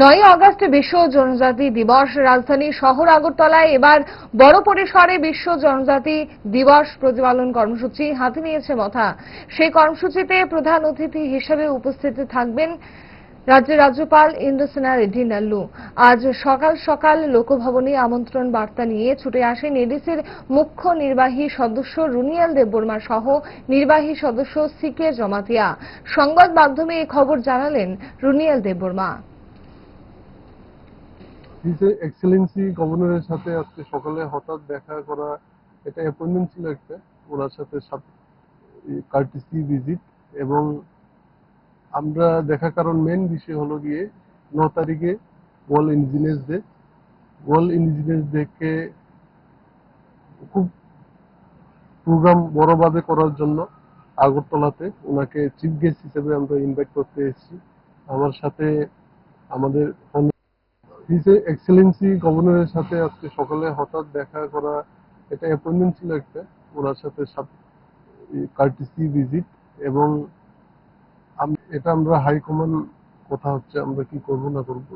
9 August বিশ্ব জনজাতি দিবস। রাজধানী শহর আগরতলায় এবার বড় পরিসরে বিশ্ব জনজাতি দিবস প্রতিপালন কর্মসূচি হাতে নিয়েছে মথা। সেই কর্মসূচিতে প্রধান অতিথি হিসেবে উপস্থিত থাকবেন রাজ্যের রাজ্যপাল ইন্দ্রসেনা রেড্ডি নাল্লু। আজ সকাল সকাল লোকভবনে আমন্ত্রণ বার্তা নিয়ে ছুটে আসেন এডিসির মুখ্য নির্বাহী সদস্য রুনিয়াল দেববর্মা সহ নির্বাহী সদস্য সিকে জমাতিয়া। সংবাদ মাধ্যমে এই খবর জানালেন রুনিয়াল দেববর্মা। এক্সেলেন্সি গভর্নরের সাথে আজকে সকালে হঠাৎ দেখা করা, এটা অ্যাপয়েন্টমেন্ট ছিল একটা ওনার সাথে কার্টিসি ভিজিট, এবং আমরা দেখা কারণ মেন বিষয় হলো গিয়ে 9 তারিখে world indigenous day. World indigenous day কে খুব প্রোগ্রাম বড়ভাবে করার জন্য আগরতলাতে ওনাকে চিফ গেস্ট হিসেবে আমরা ইনভাইট করতে এসেছি। আমার সাথে আমাদের এক্সেলেন্সি গভর্নরের সাথে আজকে সকালে হঠাৎ দেখা করা, এটা অ্যাপয়েন্টমেন্ট ছিল একটা ওনার সাথে কার্টিসি ভিজিট, এবং এটা আমরা হাইকমান্ড কথা হচ্ছে আমরা কি করব না করব।